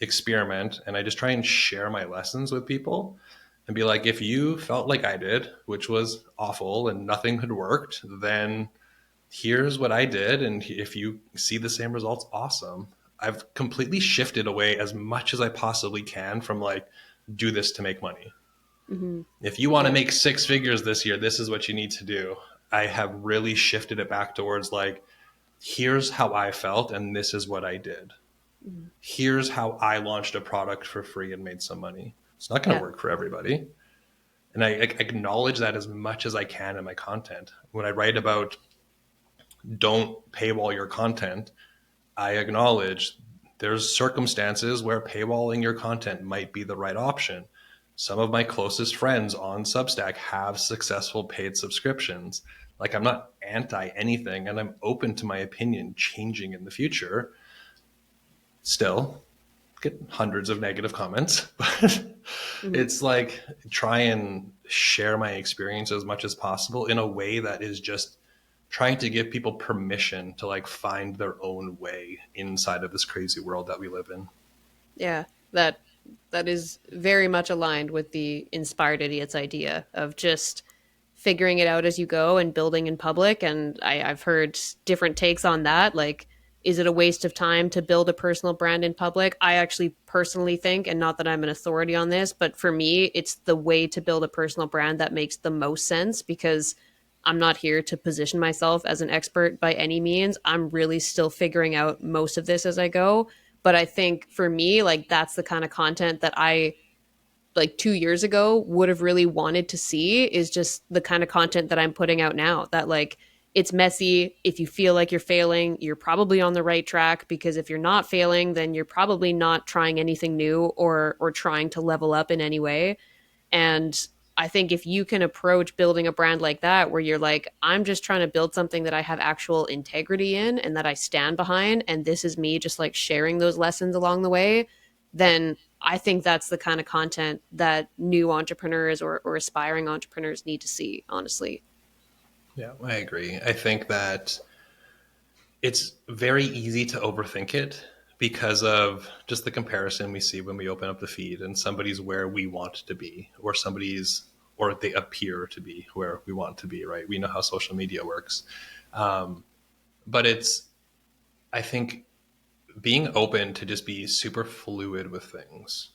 experiment, and I just try and share my lessons with people and be like, if you felt like I did, which was awful and nothing had worked, then here's what I did. And if you see the same results, awesome. I've completely shifted away as much as I possibly can from like, do this to make money. Mm-hmm. If you want to Yeah. make six figures this year, this is what you need to do. I have really shifted it back towards like, here's how I felt and this is what I did. Mm-hmm. Here's how I launched a product for free and made some money. It's not going to Yeah. work for everybody. And I acknowledge that as much as I can in my content. When I write about don't paywall your content, I acknowledge there's circumstances where paywalling your content might be the right option. Some of my closest friends on Substack have successful paid subscriptions. Like, I'm not anti anything, and I'm open to my opinion changing in the future. Still, get hundreds of negative comments, but Mm-hmm. it's like try and share my experience as much as possible in a way that is just trying to give people permission to like find their own way inside of this crazy world that we live in. Yeah. That is very much aligned with the inspired idiots idea of just figuring it out as you go and building in public. And I've heard different takes on that. Like, is it a waste of time to build a personal brand in public? I actually personally think, and not that I'm an authority on this, but for me, it's the way to build a personal brand that makes the most sense, because I'm not here to position myself as an expert by any means. I'm really still figuring out most of this as I go. But I think for me, like, that's the kind of content that I, like, 2 years ago would have really wanted to see, is just the kind of content that I'm putting out now. That, like, it's messy. If you feel like you're failing, you're probably on the right track, because if you're not failing, then you're probably not trying anything new or trying to level up in any way. And I think if you can approach building a brand like that, where you're like, I'm just trying to build something that I have actual integrity in and that I stand behind, and this is me just like sharing those lessons along the way, then I think that's the kind of content that new entrepreneurs or aspiring entrepreneurs need to see, honestly. Yeah, I agree. I think that it's very easy to overthink it because of just the comparison we see when we open up the feed and somebody's where we want to be, or somebody's, or they appear to be where we want to be, right? We know how social media works. But it's, I think, being open to just be super fluid with things.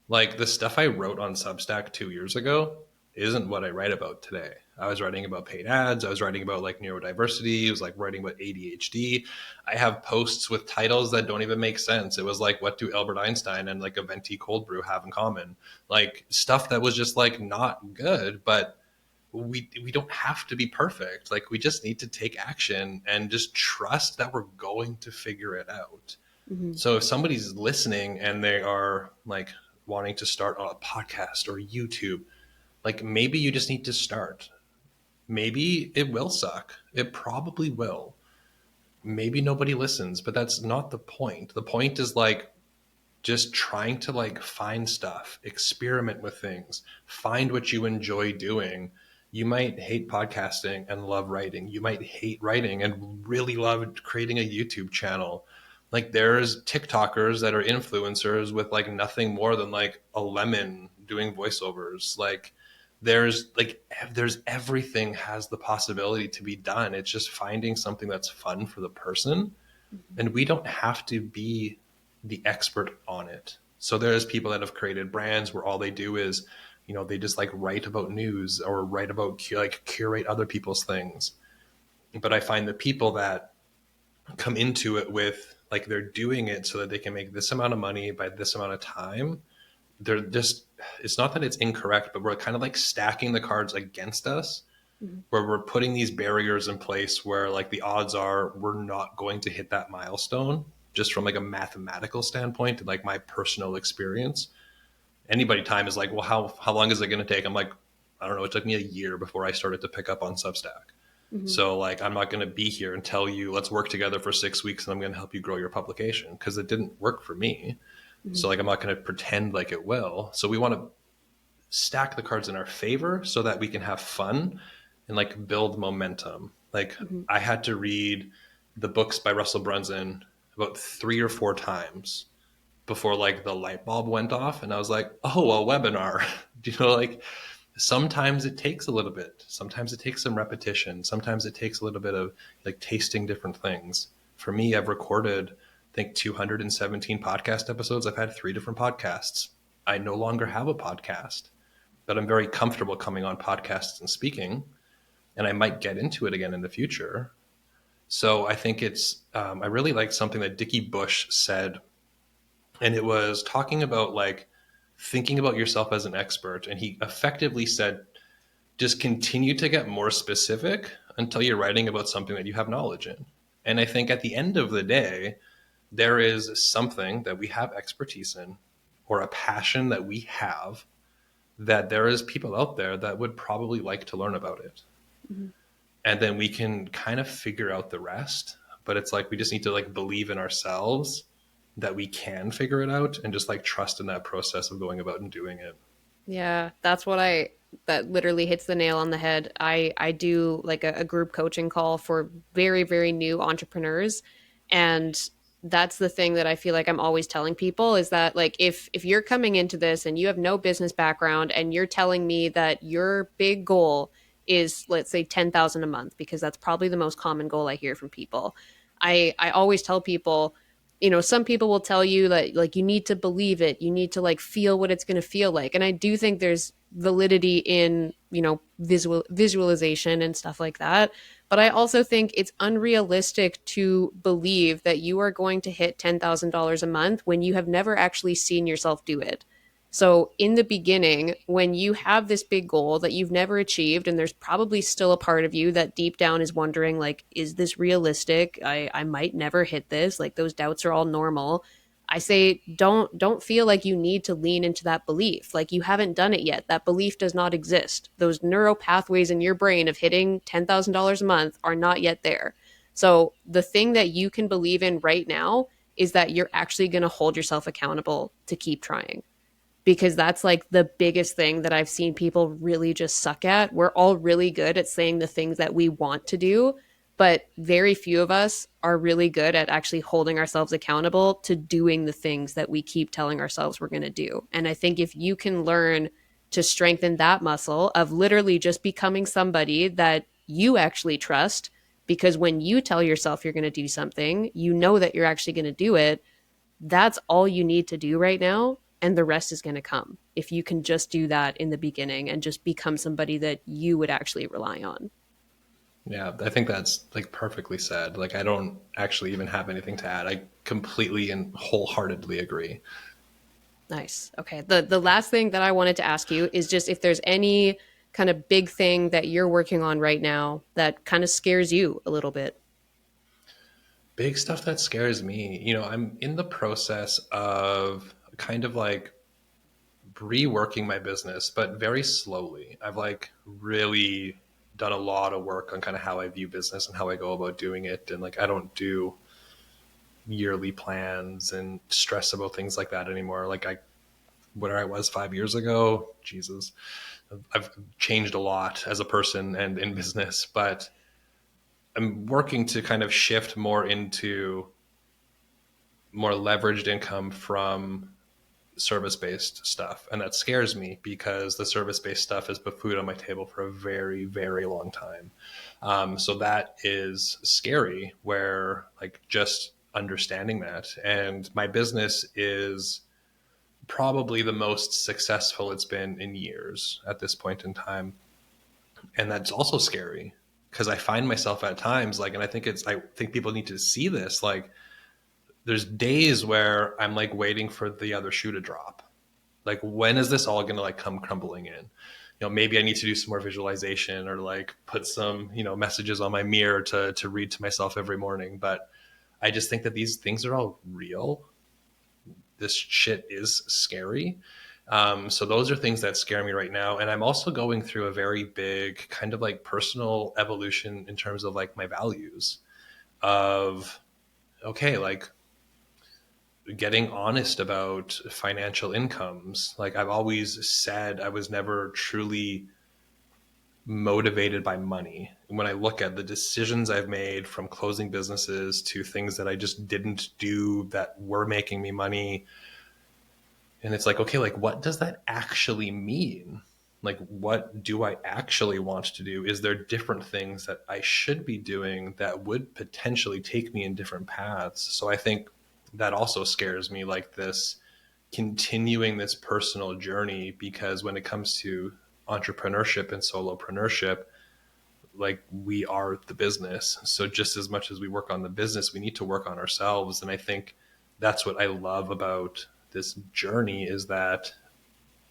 Like the stuff I wrote on Substack 2 years ago isn't what I write about today. I was writing about paid ads. I was writing about like neurodiversity. I was like writing about ADHD. I have posts with titles that don't even make sense. It was like, what do Albert Einstein and like a venti cold brew have in common? Like stuff that was just like not good, but we don't have to be perfect. Like we just need to take action and just trust that we're going to figure it out. Mm-hmm. So if somebody's listening and they are like wanting to start on a podcast or YouTube, like maybe you just need to start. Maybe it will suck. It probably will. Maybe nobody listens, but that's not the point. The point is like just trying to like find stuff, experiment with things, find what you enjoy doing. You might hate podcasting and love writing. You might hate writing and really love creating a YouTube channel. Like there's TikTokers that are influencers with like nothing more than like a lemon doing voiceovers. There's everything has the possibility to be done. It's just finding something that's fun for the person, and we don't have to be the expert on it. So there's people that have created brands where all they do is, they just like write about news or write about like curate other people's things. But I find the people that come into it with like they're doing it so that they can make this amount of money by this amount of time, they're just, it's not that it's incorrect, but we're kind of like stacking the cards against us, Mm-hmm. where we're putting these barriers in place where like the odds are we're not going to hit that milestone just from like a mathematical standpoint and like my personal experience. Anybody time is like, well, how long is it going to take? I'm like, I don't know. It took me a year before I started to pick up on Substack. Mm-hmm. So like, I'm not going to be here and tell you, let's work together for 6 weeks and I'm going to help you grow your publication, because it didn't work for me. So like I'm not going to pretend like it will. So we want to stack the cards in our favor so that we can have fun and like build momentum. Like Mm-hmm. I had to read the books by Russell Brunson about 3 or 4 times before like the light bulb went off and I was like, oh, a webinar. Like sometimes it takes a little bit. Sometimes it takes some repetition. Sometimes it takes a little bit of like tasting different things. For me, I've recorded, I think, 217 podcast episodes. I've had 3 different podcasts. I no longer have a podcast, but I'm very comfortable coming on podcasts and speaking, and I might get into it again in the future. So I think I really like something that Dickie Bush said, and it was talking about like thinking about yourself as an expert. And he effectively said, just continue to get more specific until you're writing about something that you have knowledge in. And I think at the end of the day, there is something that we have expertise in or a passion that we have that there is people out there that would probably like to learn about it. Mm-hmm. And then we can kind of figure out the rest. But it's like we just need to like believe in ourselves that we can figure it out and just like trust in that process of going about and doing it. Yeah, that's what that literally hits the nail on the head. I do like a group coaching call for very, very new entrepreneurs. And that's the thing that I feel like I'm always telling people is that like if you're coming into this and you have no business background and you're telling me that your big goal is, let's say, 10,000 a month, because that's probably the most common goal I hear from people. I always tell people, some people will tell you that like you need to believe it, you need to like feel what it's going to feel like, and I do think there's validity in visualization and stuff like that, but I also think it's unrealistic to believe that you are going to hit $10,000 a month when you have never actually seen yourself do it. So, in the beginning, when you have this big goal that you've never achieved, and there's probably still a part of you that deep down is wondering, like, is this realistic? I might never hit this. Like, those doubts are all normal. I say, don't feel like you need to lean into that belief. Like, you haven't done it yet. That belief does not exist. Those neural pathways in your brain of hitting $10,000 a month are not yet there. So, the thing that you can believe in right now is that you're actually going to hold yourself accountable to keep trying, because that's like the biggest thing that I've seen people really just suck at. We're all really good at saying the things that we want to do, but very few of us are really good at actually holding ourselves accountable to doing the things that we keep telling ourselves we're going to do. And I think if you can learn to strengthen that muscle of literally just becoming somebody that you actually trust, because when you tell yourself you're going to do something, you know that you're actually going to do it. That's all you need to do right now, and the rest is going to come if you can just do that in the beginning and just become somebody that you would actually rely on. Yeah, I think that's like perfectly said. Like I don't actually even have anything to add. I completely and wholeheartedly agree. Nice. Okay, the last thing that I wanted to ask you is just if there's any kind of big thing that you're working on right now that kind of scares you a little bit. Big stuff that scares me. I'm in the process of kind of like reworking my business, but very slowly. I've like really done a lot of work on kind of how I view business and how I go about doing it. And like I don't do yearly plans and stress about things like that anymore. Like where I was 5 years ago, Jesus, I've changed a lot as a person and in business, but I'm working to kind of shift more into more leveraged income from service based stuff. And that scares me because the service based stuff has put food on my table for a very, very long time. So that is scary, where like just understanding that. And my business is probably the most successful it's been in years at this point in time. And that's also scary because I find myself at times like, and I think people need to see this. Like there's days where I'm like waiting for the other shoe to drop. Like, when is this all going to like come crumbling in? Maybe I need to do some more visualization or like put some, messages on my mirror to read to myself every morning. But I just think that these things are all real. This shit is scary. So those are things that scare me right now. And I'm also going through a very big kind of like personal evolution in terms of like my values of, okay, like getting honest about financial incomes. Like I've always said, I was never truly motivated by money. When I look at the decisions I've made, from closing businesses to things that I just didn't do that were making me money, and it's like, okay, like what does that actually mean? Like, what do I actually want to do? Is there different things that I should be doing that would potentially take me in different paths? So I think that also scares me, like this continuing this personal journey, because when it comes to entrepreneurship and solopreneurship, like we are the business. So just as much as we work on the business, we need to work on ourselves. And I think that's what I love about this journey, is that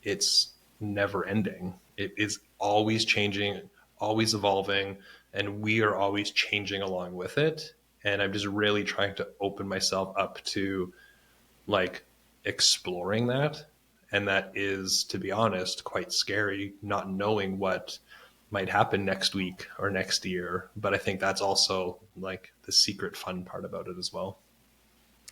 it's never ending. It is always changing, always evolving, and we are always changing along with it. And I'm just really trying to open myself up to like exploring that. And that is, to be honest, quite scary, not knowing what might happen next week or next year. But I think that's also like the secret fun part about it as well.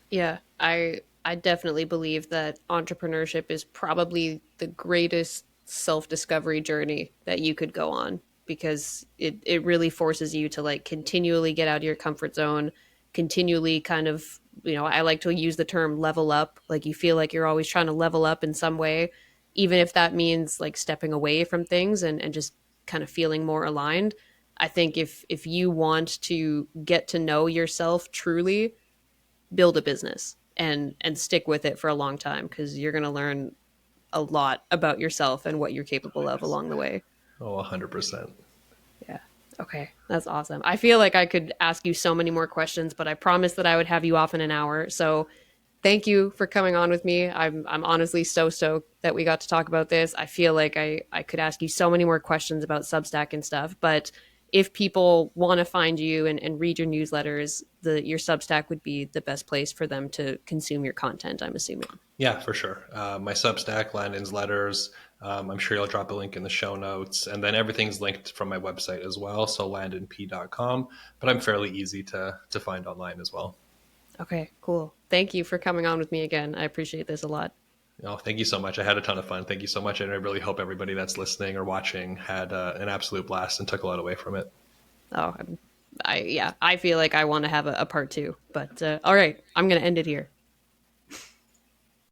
Yeah, I definitely believe that entrepreneurship is probably the greatest self-discovery journey that you could go on, because it really forces you to like continually get out of your comfort zone, continually kind of, I like to use the term level up. Like you feel like you're always trying to level up in some way, even if that means like stepping away from things and just kind of feeling more aligned. I think if you want to get to know yourself truly, build a business and stick with it for a long time, because you're going to learn a lot about yourself and what you're capable of along the way. Oh, 100%. Yeah. Okay. That's awesome. I feel like I could ask you so many more questions, but I promised that I would have you off in an hour. So thank you for coming on with me. I'm honestly so stoked that we got to talk about this. I feel like I could ask you so many more questions about Substack and stuff, but if people want to find you and read your newsletters, your Substack would be the best place for them to consume your content, I'm assuming. Yeah, for sure. My Substack, Landon's Letters. I'm sure you'll drop a link in the show notes. And then everything's linked from my website as well, so landonp.com. But I'm fairly easy to find online as well. Okay, cool. Thank you for coming on with me again. I appreciate this a lot. Oh, thank you so much. I had a ton of fun. Thank you so much. And I really hope everybody that's listening or watching had an absolute blast and took a lot away from it. Oh, yeah, I feel like I want to have a part two. But all right, I'm going to end it here.